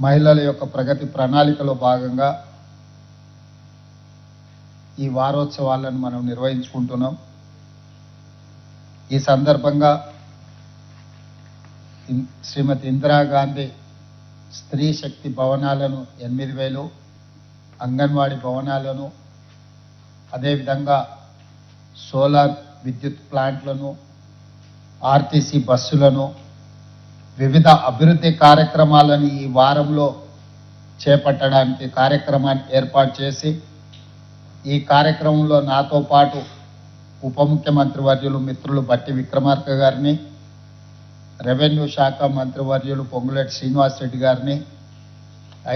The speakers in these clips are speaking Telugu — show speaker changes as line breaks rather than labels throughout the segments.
మహిళల యొక్క ప్రగతి ప్రణాళికలో భాగంగా ఈ వారోత్సవాలను మనం నిర్వహించుకుంటున్నాం. ఈ సందర్భంగా శ్రీమతి ఇందిరాగాంధీ స్త్రీ శక్తి భవనాలను 8,000, అంగన్వాడీ భవనాలను, అదేవిధంగా సోలార్ విద్యుత్ ప్లాంట్లను, ఆర్టీసీ బస్సులను, వివిధ అభివృద్ధి కార్యక్రమాలను ఈ వారంలో చేపట్టడానికి కార్యక్రమాన్ని ఏర్పాటు చేసి, ఈ కార్యక్రమంలో నాతో పాటు ఉప ముఖ్యమంత్రి వర్యులు మిత్రులు బట్టి విక్రమార్క గారిని, రెవెన్యూ శాఖ మంత్రివర్యులు పొంగులేటి శ్రీనివాస్ రెడ్డి గారిని,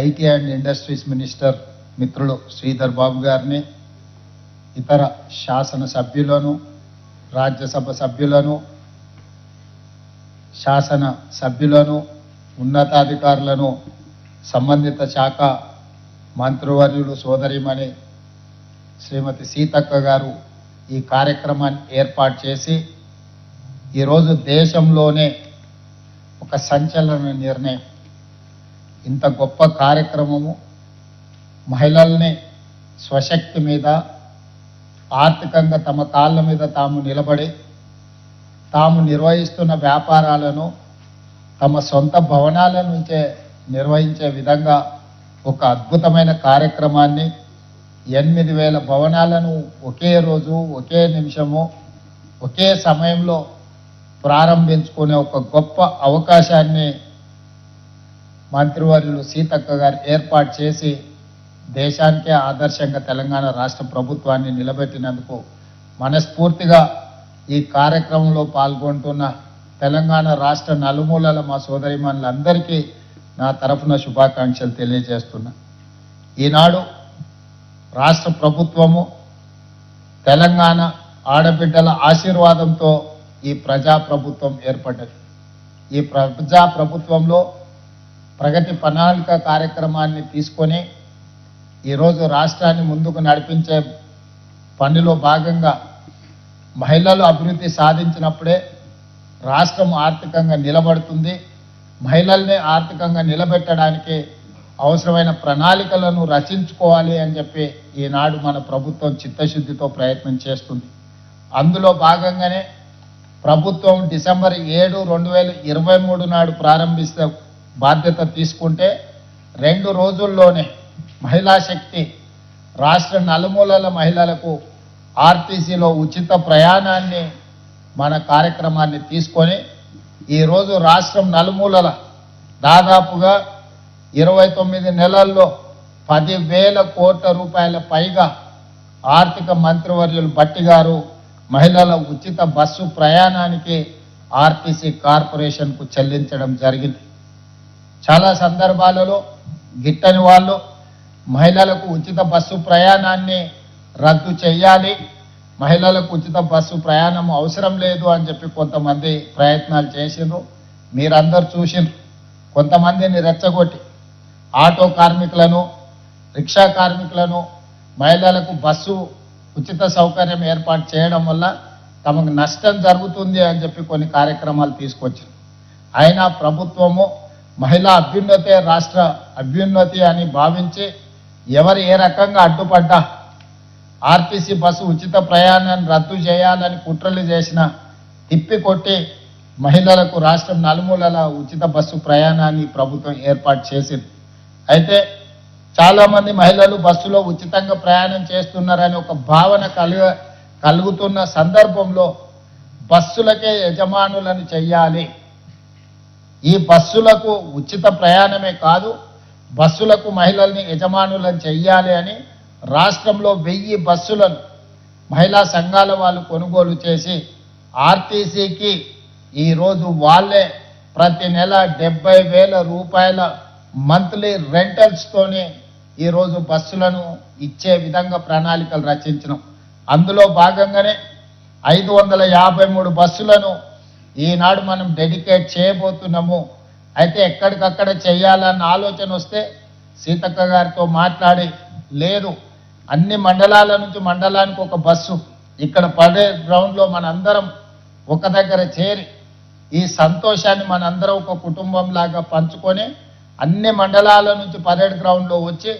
ఐటీ అండ్ ఇండస్ట్రీస్ మినిస్టర్ మిత్రులు శ్రీధర్ బాబు గారిని, ఇతర శాసన సభ్యులను, రాజ్యసభ సభ్యులను, శాసన సభ్యులను, ఉన్నతాధికారులను, సంబంధిత శాఖ మంత్రివర్యులు సోదరిమణి శ్రీమతి సీతక్క గారు ఈ కార్యక్రమాన్ని ఏర్పాటు చేసి, ఈరోజు దేశంలోనే ఒక సంచలన నిర్ణయం, ఇంత గొప్ప కార్యక్రమము, మహిళల్ని స్వశక్తి మీద, ఆర్థికంగా తమ కాళ్ళ మీద తాము నిలబడి తాము నిర్వహిస్తున్న వ్యాపారాలను తమ సొంత భవనాల నుంచే నిర్వహించే విధంగా ఒక అద్భుతమైన కార్యక్రమాన్ని 8,000 భవనాలను ఒకే రోజు, ఒకే నిమిషము, ఒకే సమయంలో ప్రారంభించుకునే ఒక గొప్ప అవకాశాన్ని మంత్రివర్యులు సీతక్క గారు ఏర్పాటు చేసి దేశానికే ఆదర్శంగా తెలంగాణ రాష్ట్ర ప్రభుత్వాన్ని నిలబెట్టినందుకు మనస్ఫూర్తిగా ఈ కార్యక్రమంలో పాల్గొంటున్న తెలంగాణ రాష్ట్ర నలుమూలల మా సోదరిమణులందరికీ నా తరఫున శుభాకాంక్షలు తెలియజేస్తున్నా. ఈనాడు రాష్ట్ర ప్రభుత్వము తెలంగాణ ఆడబిడ్డల ఆశీర్వాదంతో ఈ ప్రజాప్రభుత్వం ఏర్పడ్డది. ఈ ప్రజాప్రభుత్వంలో ప్రగతి ప్రణాళిక కార్యక్రమాన్ని తీసుకొని ఈరోజు రాష్ట్రాన్ని ముందుకు నడిపించే పనిలో భాగంగా మహిళలు అభివృద్ధి సాధించినప్పుడే రాష్ట్రం ఆర్థికంగా నిలబడుతుంది. మహిళల్ని ఆర్థికంగా నిలబెట్టడానికి అవసరమైన ప్రణాళికలను రచించుకోవాలి అని చెప్పి ఈనాడు మన ప్రభుత్వం చిత్తశుద్ధితో ప్రయత్నం చేస్తుంది. అందులో భాగంగానే ప్రభుత్వం డిసెంబర్ 7, 2023 నాడు ప్రారంభిస్తే బాధ్యత తీసుకుంటే 2 రోజుల్లోనే మహిళా శక్తి రాష్ట్ర నలుమూలల మహిళలకు ఆర్టీసీలో ఉచిత ప్రయాణాన్ని మన కార్యక్రమాన్ని తీసుకొని ఈరోజు రాష్ట్రం నలుమూలల దాదాపుగా 29 నెలల్లో 10,000 కోట్ల రూపాయల పైగా ఆర్థిక మంత్రివర్యులు బట్టి గారు మహిళల ఉచిత బస్సు ప్రయాణానికి ఆర్టీసీ కార్పొరేషన్కు చెల్లించడం జరిగింది. చాలా సందర్భాలలో గిట్టని వాళ్ళు మహిళలకు ఉచిత బస్సు ప్రయాణాన్ని రద్దు చేయాలి, మహిళలకు ఉచిత బస్సు ప్రయాణం అవసరం లేదు అని చెప్పి కొంతమంది ప్రయత్నాలు చేసిండ్రు. మీరందరూ చూసిండ్రు. కొంతమందిని రెచ్చగొట్టి ఆటో కార్మికులను, రిక్షా కార్మికులను మహిళలకు బస్సు ఉచిత సౌకర్యం ఏర్పాటు చేయడం వల్ల తమకు నష్టం జరుగుతుంది అని చెప్పి కొన్ని కార్యక్రమాలు తీసుకొచ్చారు. అయినా ప్రభుత్వము మహిళా అభ్యున్నతే రాష్ట్ర అభ్యున్నతి అని భావించి ఎవరు ఏ రకంగా అడ్డుపడ్డా ఆర్టీసీ బస్సు ఉచిత ప్రయాణాన్ని రద్దు చేయాలని కుట్రలు చేసిన తిప్పికొట్టి మహిళలకు రాష్ట్రం నలుమూలల ఉచిత బస్సు ప్రయాణాన్ని ప్రభుత్వం ఏర్పాటు చేసింది. అయితే చాలామంది మహిళలు బస్సులో ఉచితంగా ప్రయాణం చేస్తున్నారని ఒక భావన కలుగుతున్న సందర్భంలో బస్సులకే యజమానులను చెయ్యాలి, ఈ బస్సులకు ఉచిత ప్రయాణమే కాదు బస్సులకు మహిళల్ని యజమానులను చెయ్యాలి అని రాష్ట్రంలో 1000 బస్సులను మహిళా సంఘాల వాళ్ళు కొనుగోలు చేసి ఆర్టీసీకి ఈరోజు వాళ్ళే ప్రతి నెల 70,000 రూపాయల మంత్లీ రెంటల్స్తోనే ఈరోజు బస్సులను ఇచ్చే విధంగా ప్రణాళికలు రచించినాం. అందులో భాగంగానే 553 బస్సులను ఈనాడు మనం డెడికేట్ చేయబోతున్నాము. అయితే ఎక్కడికక్కడ చేయాలన్న ఆలోచన వస్తే సీతక్క గారితో మాట్లాడి, లేదు అన్ని మండలాల నుంచి మండలానికి ఒక బస్సు ఇక్కడ పడే గ్రౌండ్లో మనందరం ఒక దగ్గర చేరి ఈ సంతోషాన్ని మనందరం ఒక కుటుంబంలాగా పంచుకొని అన్ని మండలాల నుంచి పరేడ్ గ్రౌండ్లో వచ్చి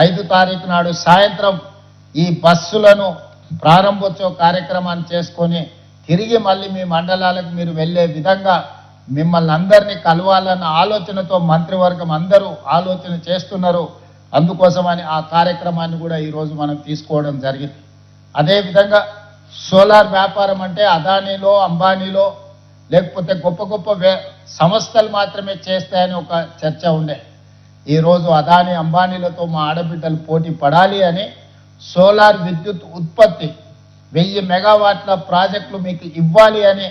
5 తారీఖు నాడు సాయంత్రం ఈ బస్సులను ప్రారంభోత్సవ కార్యక్రమాన్ని చేసుకొని తిరిగి మళ్ళీ మీ మండలాలకు మీరు వెళ్ళే విధంగా మిమ్మల్ని అందరినీ కలవాలన్న ఆలోచనతో మంత్రివర్గం అందరూ ఆలోచన చేస్తున్నారు. అందుకోసమని ఆ కార్యక్రమాన్ని కూడా ఈరోజు మనం తీసుకోవడం జరిగింది. అదేవిధంగా సోలార్ వ్యాపారం అంటే అదానీలో అంబానీలో లేకపోతే గొప్ప గొప్ప సంస్థలు మాత్రమే చేస్తాయని ఒక చర్చ ఉండే. ఈరోజు అదానీ అంబానీలతో మా ఆడబిడ్డలు పోటీ పడాలి అని సోలార్ విద్యుత్ ఉత్పత్తి 1000 మెగావాట్ల ప్రాజెక్టులు మీకు ఇవ్వాలి అని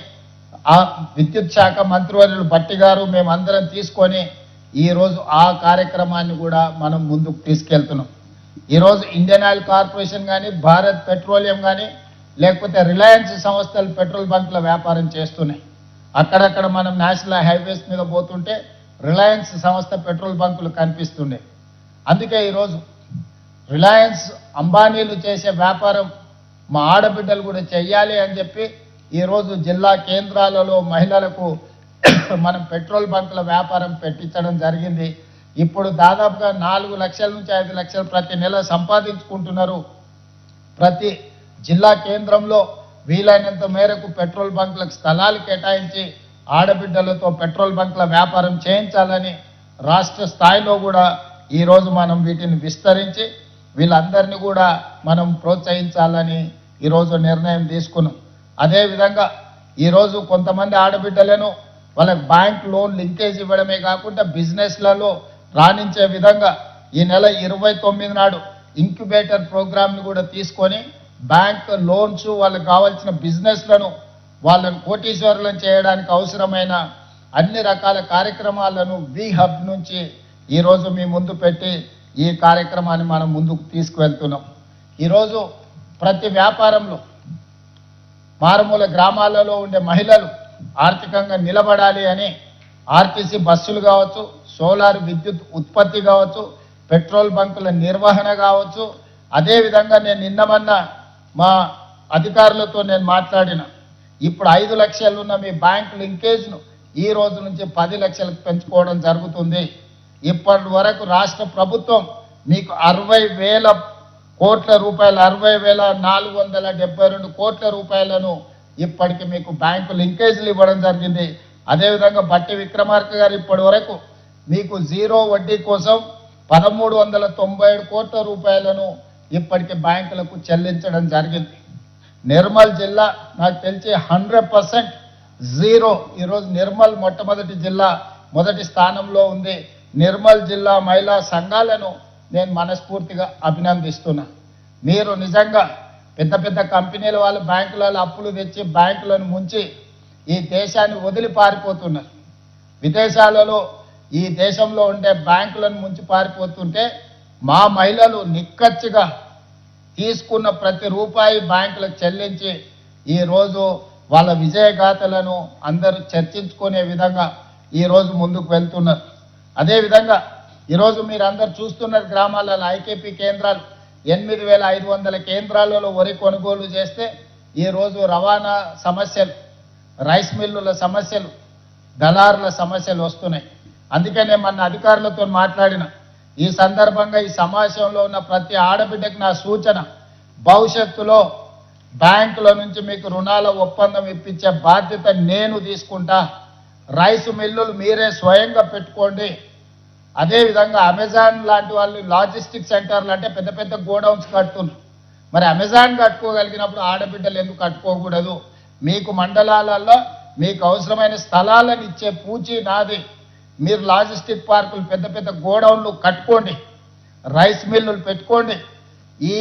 ఆ విద్యుత్ శాఖ మంత్రివర్యులు భట్టి గారు మేమందరం తీసుకొని ఈరోజు ఆ కార్యక్రమాన్ని కూడా మనం ముందుకు తీసుకెళ్తున్నాం. ఈరోజు ఇండియన్ ఆయిల్ కార్పొరేషన్ కానీ భారత్ పెట్రోలియం కానీ లేకపోతే రిలయన్స్ సంస్థలు పెట్రోల్ బంకుల వ్యాపారం చేస్తున్నాయి. అక్కడక్కడ మనం నేషనల్ హైవేస్ మీద పోతుంటే రిలయన్స్ సంస్థ పెట్రోల్ బంకులు కనిపిస్తుండే. అందుకే ఈరోజు రిలయన్స్ అంబానీలు చేసే వ్యాపారం మా ఆడబిడ్డలు కూడా చెయ్యాలి అని చెప్పి ఈరోజు జిల్లా కేంద్రాలలో మహిళలకు మనం పెట్రోల్ బంకుల వ్యాపారం పెట్టించడం జరిగింది. ఇప్పుడు దాదాపుగా 4 లక్షల నుంచి 5 లక్షలు ప్రతి నెల సంపాదించుకుంటున్నారు. ప్రతి జిల్లా కేంద్రంలో వీలైనంత మేరకు పెట్రోల్ బంకులకు స్థలాలు కేటాయించి ఆడబిడ్డలతో పెట్రోల్ బంకుల వ్యాపారం చేయించాలని రాష్ట్ర స్థాయిలో కూడా ఈరోజు మనం వీటిని విస్తరించి వీళ్ళందరినీ కూడా మనం ప్రోత్సహించాలని ఈరోజు నిర్ణయం తీసుకున్నాం. అదేవిధంగా ఈరోజు కొంతమంది ఆడబిడ్డలను వాళ్ళకి బ్యాంక్ లోన్ లింకేజ్ ఇవ్వడమే కాకుండా బిజినెస్లలో రాణించే విధంగా ఈ నెల 29 నాడు ఇంక్యుబేటర్ ప్రోగ్రామ్ని కూడా తీసుకొని బ్యాంక్ లోన్స్ వాళ్ళకి కావాల్సిన బిజినెస్లను వాళ్ళని కోటీశ్వరులను చేయడానికి అవసరమైన అన్ని రకాల కార్యక్రమాలను వి హబ్ నుంచి ఈరోజు మీ ముందు పెట్టి ఈ కార్యక్రమాన్ని మనం ముందుకు తీసుకువెళ్తున్నాం. ఈరోజు ప్రతి వ్యాపారంలో మారుమూల గ్రామాలలో ఉండే మహిళలు ఆర్థికంగా నిలబడాలి అని ఆర్టీసీ బస్సులు కావచ్చు, సోలార్ విద్యుత్ ఉత్పత్తి కావచ్చు, పెట్రోల్ బంకుల నిర్వహణ కావచ్చు. అదేవిధంగా నేను నిన్నమన్న మా అధికారులతో నేను మాట్లాడిన ఇప్పుడు 5 లక్షలు ఉన్న మీ బ్యాంక్ లింకేజ్ను ఈ రోజు నుంచి 10 లక్షలకు పెంచుకోవడం జరుగుతుంది. ఇప్పటి వరకు రాష్ట్ర ప్రభుత్వం మీకు 60,000 కోట్ల రూపాయలు 60,472 కోట్ల రూపాయలను ఇప్పటికి మీకు బ్యాంకు లింకేజ్లు ఇవ్వడం జరిగింది. అదేవిధంగా బట్టి విక్రమార్క గారు ఇప్పటి వరకు మీకు 0 వడ్డీ కోసం 1,397 కోట్ల రూపాయలను ఇప్పటికి బ్యాంకులకు చెల్లించడం జరిగింది. నిర్మల్ జిల్లా నాకు తెలిసి 100% జీరో. ఈరోజు నిర్మల్ మొట్టమొదటి జిల్లా మొదటి స్థానంలో ఉంది. నిర్మల్ జిల్లా మహిళా సంఘాలను నేను మనస్ఫూర్తిగా అభినందిస్తున్నా. మీరు నిజంగా పెద్ద పెద్ద కంపెనీల వాళ్ళు బ్యాంకులలో అప్పులు తెచ్చి బ్యాంకులను ముంచి ఈ దేశాన్ని వదిలి పారిపోతున్నారు. విదేశాలలో ఈ దేశంలో ఉండే బ్యాంకులను ముంచి పారిపోతుంటే మా మహిళలు నిక్కచ్చిగా తీసుకున్న ప్రతి రూపాయి బ్యాంకులకు చెల్లించి ఈరోజు వాళ్ళ విజయగాథలను అందరూ చర్చించుకునే విధంగా ఈరోజు ముందుకు వెళ్తున్నారు. అదేవిధంగా ఈరోజు మీరు అందరు చూస్తున్నారు గ్రామాలలో ఐకేపీ కేంద్రాలు 8,500 కేంద్రాలలో వరి కొనుగోలు చేస్తే ఈరోజు రవాణా సమస్యలు, రైస్ మిల్లుల సమస్యలు, దళారుల సమస్యలు వస్తున్నాయి. అందుకనే మన అధికారులతో మాట్లాడిన ఈ సందర్భంగా ఈ సమావేశంలో ఉన్న ప్రతి ఆడబిడ్డకి నా సూచన, భవిష్యత్తులో బ్యాంకుల నుంచి మీకు రుణాల ఒప్పందం ఇప్పించే బాధ్యత నేను తీసుకుంటా. రైస్ మిల్లులు మీరే స్వయంగా పెట్టుకోండి. అదేవిధంగా అమెజాన్ లాంటి వాళ్ళు లాజిస్టిక్ సెంటర్లు అంటే పెద్ద పెద్ద గోడౌన్స్ కడుతున్నారు. మరి అమెజాన్ కట్టుకోగలిగినప్పుడు ఆడబిడ్డలు ఎందుకు కట్టుకోకూడదు? మీకు మండలాలలో మీకు అవసరమైన స్థలాలను ఇచ్చే పూచి నాది. మీరు లాజిస్టిక్ పార్కులు పెద్ద పెద్ద గోడౌన్లు కట్టుకోండి, రైస్ మిల్లులు పెట్టుకోండి. ఈ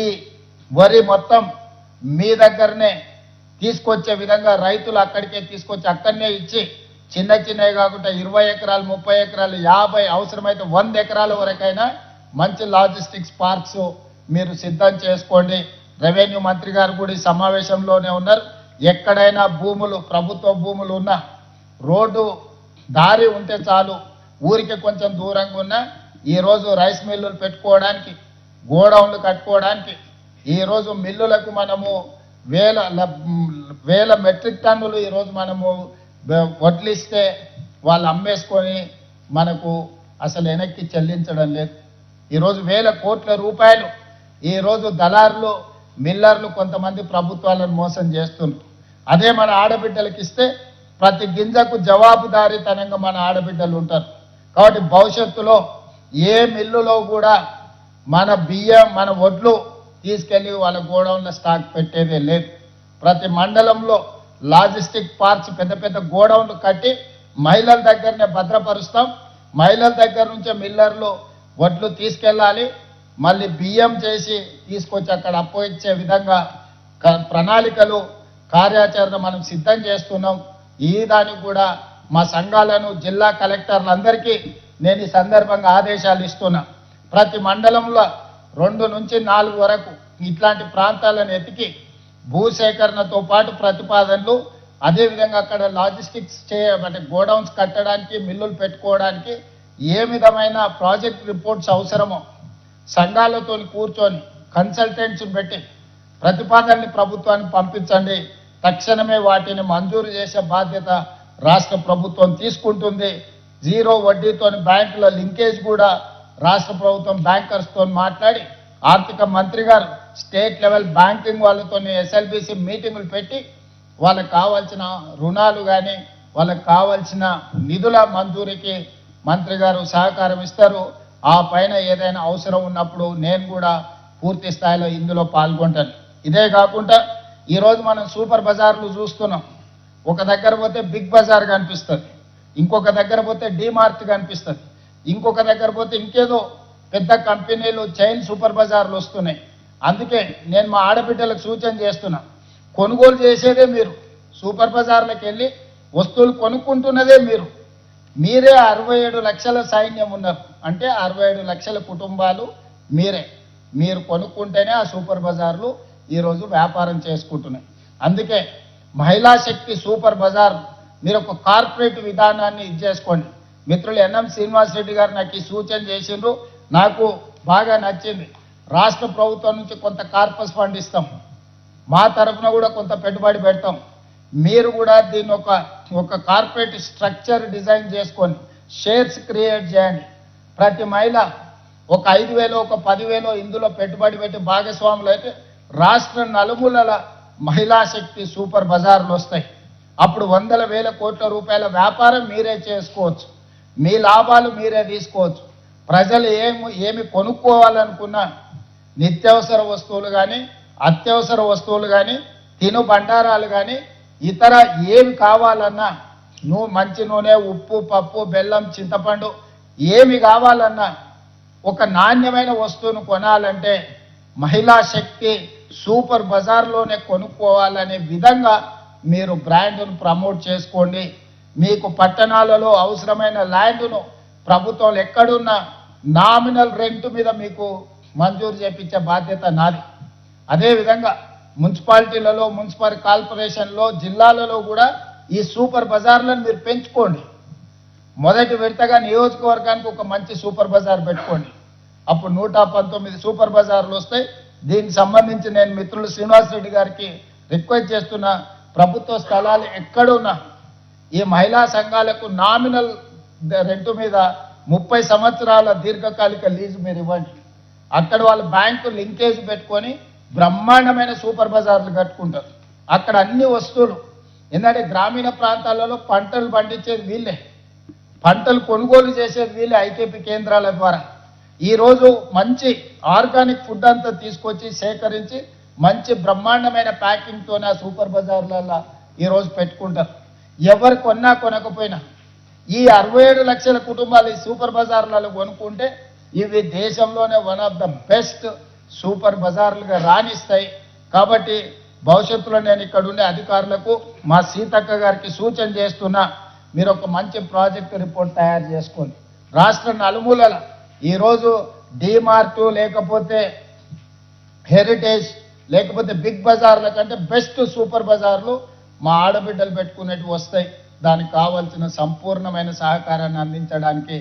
వరి మొత్తం మీ దగ్గరనే తీసుకొచ్చే విధంగా రైతులు అక్కడికే తీసుకొచ్చి అక్కడనే ఇచ్చి చిన్న చిన్నవి కాకుండా 20 ఎకరాలు, 30 ఎకరాలు, 50 అవసరమైతే 100 ఎకరాల వరకైనా మంచి లాజిస్టిక్స్ పార్క్స్ మీరు సిద్ధం చేసుకోండి. రెవెన్యూ మంత్రి గారు కూడా ఈ సమావేశంలోనే ఉన్నారు. ఎక్కడైనా భూములు, ప్రభుత్వ భూములు ఉన్నా, రోడ్డు దారి ఉంటే చాలు, ఊరికి కొంచెం దూరంగా ఉన్నా ఈరోజు రైస్ మిల్లులు పెట్టుకోవడానికి, గోడౌన్లు కట్టుకోవడానికి ఈరోజు మిల్లులకు మనము వేల మెట్రిక్ టన్నులు ఈరోజు మనము వడ్లిస్తే వాళ్ళు అమ్మేసుకొని మనకు అసలు వెనక్కి చెల్లించడం లేదు. ఈరోజు వేల కోట్ల రూపాయలు ఈరోజు దళారులు మిల్లర్లు కొంతమంది ప్రభుత్వాలను మోసం చేస్తున్నారు. అదే మన ఆడబిడ్డలకు ఇస్తే ప్రతి గింజకు జవాబుదారీతనంగా మన ఆడబిడ్డలు ఉంటారు. కాబట్టి భవిష్యత్తులో ఏ మిల్లులో కూడా మన బియ్యం మన వడ్లు తీసుకెళ్లి వాళ్ళ గోడౌన్లో స్టాక్ పెట్టేదే లేదు. ప్రతి మండలంలో లాజిస్టిక్ పార్క్స్ పెద్ద పెద్ద గోడౌన్లు కట్టి మహిళల దగ్గరనే భద్రపరుస్తాం. మహిళల దగ్గర నుంచే మిల్లర్లు వడ్లు తీసుకెళ్ళాలి, మళ్ళీ బియ్యం చేసి తీసుకొచ్చి అక్కడ అప్పు ఇచ్చే విధంగా ప్రణాళికలు కార్యాచరణ మనం సిద్ధం చేస్తున్నాం. ఈ దానికి కూడా మా సంఘాలను జిల్లా కలెక్టర్లందరికీ నేను ఈ సందర్భంగా ఆదేశాలు ఇస్తున్నా. ప్రతి మండలంలో 2 నుంచి 4 వరకు ఇట్లాంటి ప్రాంతాలను ఎతికి భూసేకరణతో పాటు ప్రతిపాదనలు, అదేవిధంగా అక్కడ లాజిస్టిక్స్ అంటే గోడౌన్స్ కట్టడానికి మిల్లులు పెట్టుకోవడానికి ఏ విధమైన ప్రాజెక్ట్ రిపోర్ట్స్ అవసరమో సంఘాలతో కూర్చొని కన్సల్టెంట్స్ పెట్టి ప్రతిపాదనని ప్రభుత్వానికి పంపించండి. తక్షణమే వాటిని మంజూరు చేసే బాధ్యత రాష్ట్ర ప్రభుత్వం తీసుకుంటుంది. 0 వడ్డీతో బ్యాంకుల లింకేజ్ కూడా రాష్ట్ర ప్రభుత్వం బ్యాంకర్స్తో మాట్లాడి ఆర్థిక మంత్రి గారు స్టేట్ లెవెల్ బ్యాంకింగ్ వాళ్ళతో ఎస్ఎల్బిసి మీటింగులు పెట్టి వాళ్ళకి కావాల్సిన రుణాలు కానీ వాళ్ళకి కావాల్సిన నిధుల మంజూరీకి మంత్రి గారు సహకారం ఇస్తారు. ఆ పైన ఏదైనా అవసరం ఉన్నప్పుడు నేను కూడా పూర్తి స్థాయిలో ఇందులో పాల్గొంటాను. ఇదే కాకుండా ఈరోజు మనం సూపర్ బజార్లు చూస్తున్నాం. ఒక దగ్గర పోతే బిగ్ బజార్ కనిపిస్తుంది, ఇంకొక దగ్గర పోతే డీమార్ట్ కనిపిస్తుంది, ఇంకొక దగ్గర పోతే ఇంకేదో పెద్ద కంపెనీలు చైన్ సూపర్ బజార్లు వస్తున్నాయి. అందుకే నేను మా ఆడబిడ్డలకు సూచన చేస్తున్నా, కొనుగోలు చేసేదే మీరు, సూపర్ బజార్లకు వెళ్ళి వస్తువులు కొనుక్కుంటున్నదే మీరు. మీరే 67 లక్షల సైన్యం ఉన్నారు, అంటే 67 లక్షల కుటుంబాలు మీరు కొనుక్కుంటేనే ఆ సూపర్ బజార్లు ఈరోజు వ్యాపారం చేసుకుంటున్నాయి. అందుకే మహిళా శక్తి సూపర్ బజార్ మీరు ఒక కార్పొరేట్ విధానాన్ని చేసుకోండి. మిత్రులు ఎన్ఎం శ్రీనివాస్ రెడ్డి గారు నాకు ఈ సూచన చేసిండ్రు, నాకు బాగా నచ్చింది. రాష్ట్ర ప్రభుత్వం నుంచి కొంత కార్పస్ ఫండ్ ఇస్తాం, మా తరఫున కూడా కొంత పెట్టుబడి పెడతాం. మీరు కూడా దీన్ని ఒక కార్పొరేట్ స్ట్రక్చర్ డిజైన్ చేసుకొని షేర్స్ క్రియేట్ చేయండి. ప్రతి మహిళ ఒక 5,000 ఒక 10,000 ఇందులో పెట్టుబడి పెట్టి భాగస్వాములు అయితే రాష్ట్ర నలుమూలల మహిళా శక్తి సూపర్ బజార్లు వస్తాయి. అప్పుడు 100,000 కోట్ల రూపాయల వ్యాపారం మీరే చేసుకోవచ్చు, మీ లాభాలు మీరే తీసుకోవచ్చు. ప్రజలు ఏమి కొనుక్కోవాలనుకున్నా నిత్యావసర వస్తువులు కానీ అత్యవసర వస్తువులు కానీ తిను బండారాలు కానీ ఇతర ఏమి కావాలన్నా మంచి నూనె, ఉప్పు, పప్పు, బెల్లం, చింతపండు ఏమి కావాలన్నా ఒక నాణ్యమైన వస్తువును కొనాలంటే మహిళా శక్తి సూపర్ బజార్లోనే కొనుక్కోవాలనే విధంగా మీరు బ్రాండ్ను ప్రమోట్ చేసుకోండి. మీకు పట్టణాలలో అవసరమైన ల్యాండ్ను ప్రభుత్వం ఎక్కడున్నా నామినల్ రెంట్ మీద మీకు మంజూరు చేపించే బాధ్యత నాది. అదేవిధంగా మున్సిపాలిటీలలో, మున్సిపల్ కార్పొరేషన్లో, జిల్లాలలో కూడా ఈ సూపర్ బజార్లను మీరు పెంచుకోండి. మొదటి విడతగా నియోజకవర్గానికి ఒక మంచి సూపర్ బజార్ పెట్టుకోండి. అప్పుడు 119 సూపర్ బజార్లు వస్తాయి. దీనికి సంబంధించి నేను మిత్రులు శ్రీనివాస్ రెడ్డి గారికి రిక్వెస్ట్ చేస్తున్నా, ప్రభుత్వ స్థలాలు ఎక్కడున్నా ఈ మహిళా సంఘాలకు నామినల్ రెంటు మీద 30 సంవత్సరాల దీర్ఘకాలిక లీజు మీరు ఇవ్వండి. అక్కడ వాళ్ళు బ్యాంకు లింకేజ్ పెట్టుకొని బ్రహ్మాండమైన సూపర్ బజార్లు కట్టుకుంటారు. అక్కడ అన్ని వస్తువులు, ఎందుకంటే గ్రామీణ ప్రాంతాలలో పంటలు పండించేది వీళ్ళే, పంటలు కొనుగోలు చేసేది వీళ్ళే ఐకేపీ కేంద్రాల ద్వారా. ఈరోజు మంచి ఆర్గానిక్ ఫుడ్ అంతా తీసుకొచ్చి సేకరించి మంచి బ్రహ్మాండమైన ప్యాకింగ్తోనే ఆ సూపర్ బజార్లలో ఈరోజు పెట్టుకుంటారు. ఎవరు కొన్నా కొనకపోయినా ఈ 67 లక్షల కుటుంబాలు ఈ సూపర్ బజార్లలో కొనుక్కుంటే ఇవి దేశంలోనే one of the best super బజార్లుగా రాణిస్తాయి. కాబట్టి భవిష్యత్తులో నేను ఇక్కడ ఉండే అధికారులకు మా సీతక్క గారికి సూచన చేస్తున్నా, మీరు ఒక మంచి ప్రాజెక్ట్ రిపోర్ట్ తయారు చేసుకోండి. రాష్ట్ర నలుమూలల ఈరోజు డీమార్ట్ లేకపోతే హెరిటేజ్ లేకపోతే బిగ్ బజార్ల కంటే బెస్ట్ సూపర్ బజార్లు మా ఆడబిడ్డలు పెట్టుకునేవి వస్తాయి. దానికి కావాల్సిన సంపూర్ణమైన సహకారాన్ని అందించడానికి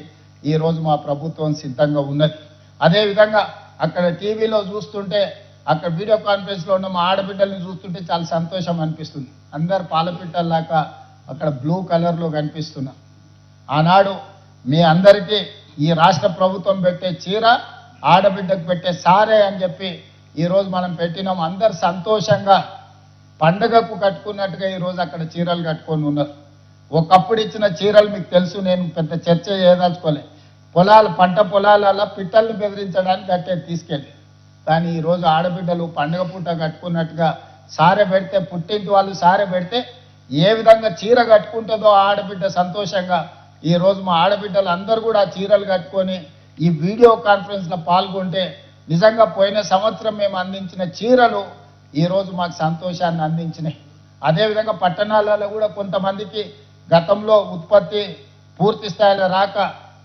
ఈరోజు మా ప్రభుత్వం సిద్ధంగా ఉన్నది. అదేవిధంగా అక్కడ టీవీలో చూస్తుంటే, అక్కడ వీడియో కాన్ఫరెన్స్లో ఉన్న మా ఆడబిడ్డల్ని చూస్తుంటే చాలా సంతోషం అనిపిస్తుంది. అందరు పాలపిట్టల్లాగా అక్కడ బ్లూ కలర్లో కనిపిస్తున్నా. ఆనాడు మీ అందరికీ ఈ రాష్ట్ర ప్రభుత్వం పెట్టే చీర ఆడబిడ్డకు పెట్టే సారే అని చెప్పి ఈరోజు మనం పెట్టినాం. అందరు సంతోషంగా పండగకు కట్టుకున్నట్టుగా ఈరోజు అక్కడ చీరలు కట్టుకొని ఉన్నారు. ఒకప్పుడు ఇచ్చిన చీరలు మీకు తెలుసు, నేను పెద్ద చర్చ చేయదలుచుకోలే. పంట పొలాలలో పిట్టల్ని బెదిరించడానికి కట్టేది తీసుకెళ్ళి, కానీ ఈరోజు ఆడబిడ్డలు పండగ పూట కట్టుకున్నట్టుగా సారె పెడితే, పుట్టింటి వాళ్ళు సారె పెడితే ఏ విధంగా చీర కట్టుకుంటుందో ఆడబిడ్డ సంతోషంగా ఈరోజు మా ఆడబిడ్డలు అందరూ కూడా చీరలు కట్టుకొని ఈ వీడియో కాన్ఫరెన్స్లో పాల్గొంటే నిజంగా పోయిన సంవత్సరం మేము అందించిన చీరలు ఈరోజు మాకు సంతోషాన్ని అందించినాయి. అదేవిధంగా పట్టణాలలో కూడా కొంతమందికి గతంలో ఉత్పత్తి పూర్తి స్థాయిలో రాక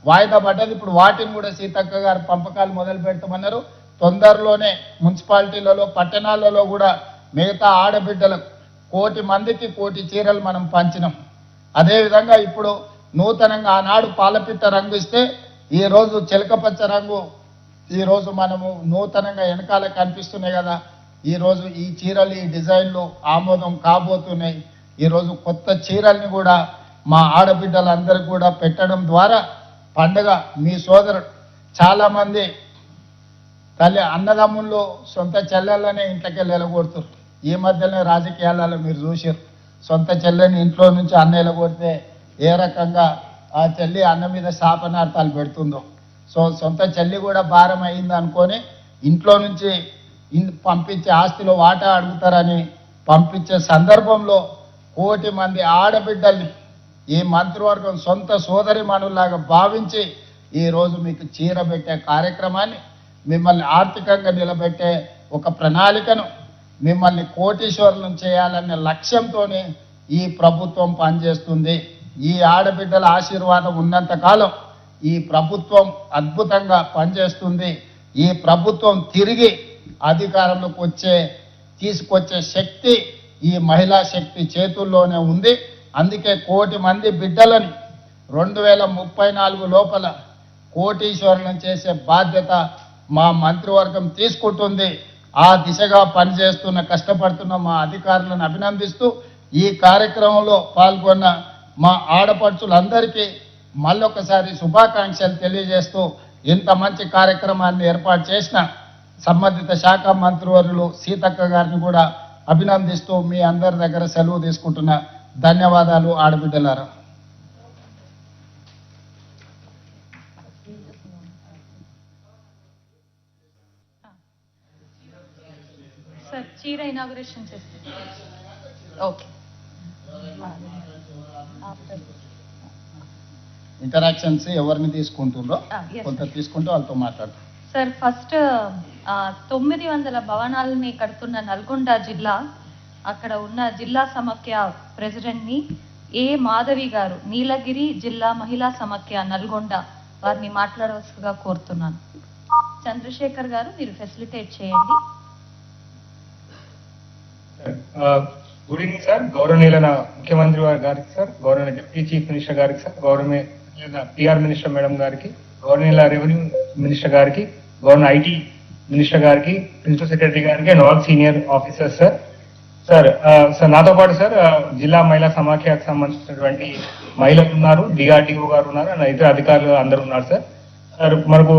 వాయిదా పడ్డది. ఇప్పుడు వాటిని కూడా సీతక్క గారు పంపకాలు మొదలు పెడతామన్నారు. తొందరలోనే మున్సిపాలిటీలలో పట్టణాలలో కూడా మిగతా ఆడబిడ్డలకు 1,00,00,000 మందికి 1,00,00,000 చీరలు మనం పంచినాం. అదేవిధంగా ఇప్పుడు నూతనంగా ఆనాడు పాలపిట్ట రంగు ఇస్తే ఈరోజు చిలకపచ్చ రంగు ఈరోజు మనము నూతనంగా వెనకాల కనిపిస్తున్నాయి కదా, ఈరోజు ఈ చీరలు ఈ డిజైన్లు ఆమోదం కాబోతున్నాయి. ఈరోజు కొత్త చీరల్ని కూడా మా ఆడబిడ్డలందరికీ కూడా పెట్టడం ద్వారా పండగ మీ సోదరుడు చాలామంది తల్లి అన్నదమ్ముళ్ళు సొంత చెల్లెళ్ళనే ఇంట్లోకి వెళ్ళగొడుతారు. ఈ మధ్యనే రాజకీయాలలో మీరు చూసారు, సొంత చెల్లెని ఇంట్లో నుంచి అన్న వెళ్ళగొడితే ఏ రకంగా ఆ చెల్లి అన్న మీద శాపనార్థాలు పెడుతుందో. సో సొంత చెల్లి కూడా భారం అయింది అనుకొని ఇంట్లో నుంచి పంపించే ఆస్తిలో వాటా అడుగుతారని పంపించే సందర్భంలో 1,00,00,000 మంది ఆడబిడ్డల్ని ఈ మంత్రివర్గం సొంత సోదరి మనులాగా భావించి ఈరోజు మీకు చీర పెట్టే కార్యక్రమాన్ని, మిమ్మల్ని ఆర్థికంగా నిలబెట్టే ఒక ప్రణాళికను, మిమ్మల్ని కోటీశ్వరులను చేయాలనే లక్ష్యంతోనే ఈ ప్రభుత్వం పనిచేస్తుంది. ఈ ఆడబిడ్డల ఆశీర్వాదం ఉన్నంత కాలం ఈ ప్రభుత్వం అద్భుతంగా పనిచేస్తుంది. ఈ ప్రభుత్వం తిరిగి అధికారంలోకి తీసుకొచ్చే శక్తి ఈ మహిళా శక్తి చేతుల్లోనే ఉంది. అందుకే 1,00,00,000 మంది బిడ్డలని 2034 లోపల కోటీశ్వరులను చేసే బాధ్యత మా మంత్రివర్గం తీసుకుంటుంది. ఆ దిశగా పనిచేస్తున్న కష్టపడుతున్న మా అధికారులను అభినందిస్తూ ఈ కార్యక్రమంలో పాల్గొన్న మా ఆడపడుచులందరికీ మళ్ళొకసారి శుభాకాంక్షలు తెలియజేస్తూ ఇంత మంచి కార్యక్రమాన్ని ఏర్పాటు చేసిన సంబంధిత శాఖ మంత్రివర్యులు సీతక్క గారిని కూడా అభినందిస్తూ మీ అందరి దగ్గర సెలవు తీసుకుంటున్న ధన్యవాదాలు ఆడబిడ్డలారా.
సార్ చీర ఇనాగరేషన్ చేస్తారు. ఓకే,
ఇంటరాక్షన్స్ ఎవరిని తీసుకుంటుందో కొంత తీసుకుంటూ వాళ్ళతో మాట్లాడు.
సార్ ఫస్ట్ 900 భవనాలని కడుతున్న నల్గొండ జిల్లా, అక్కడ ఉన్న జిల్లా సమాఖ్య ప్రెసిడెంట్ని ఏ మాధవి గారు, నీలగిరి జిల్లా మహిళా సమాఖ్య నల్గొండ, వారిని మాట్లాడవలసిగా కోరుతున్నాను. చంద్రశేఖర్ గారు మీరు ఫెసిలిటేట్ చేయండి.
Good evening sir. గౌరవనీయులైన ముఖ్యమంత్రి గారికి సార్, గౌరవనీయ డిప్యూటీ చీఫ్ మినిస్టర్ గారికి సార్, గౌరవనీయులైన పిఆర్ మినిస్టర్ మేడం గారికి, గౌరవనీయుల రెవెన్యూ మినిస్టర్ గారికి, గవర్నర్ ఐటీ మినిస్టర్ గారికి, ప్రిన్సిపల్ సెక్రటరీ గారికి and all senior officers sir. Sir నాతో పాటు సార్ జిల్లా మహిళా సమాఖ్యకు సంబంధించినటువంటి మహిళలు ఉన్నారు, డిఆర్డిఓ గారు ఉన్నారు అండ్ ఇతర అధికారులు అందరూ ఉన్నారు సార్. సార్ మనకు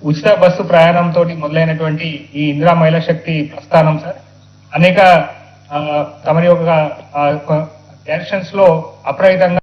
ఉచిత బస్సు ప్రయాణంతో మొదలైనటువంటి ఈ ఇందిరా మహిళా శక్తి ప్రస్థానం సార్ అనేక తమరి యొక్క డైరెక్షన్స్ లో అప్రహితంగా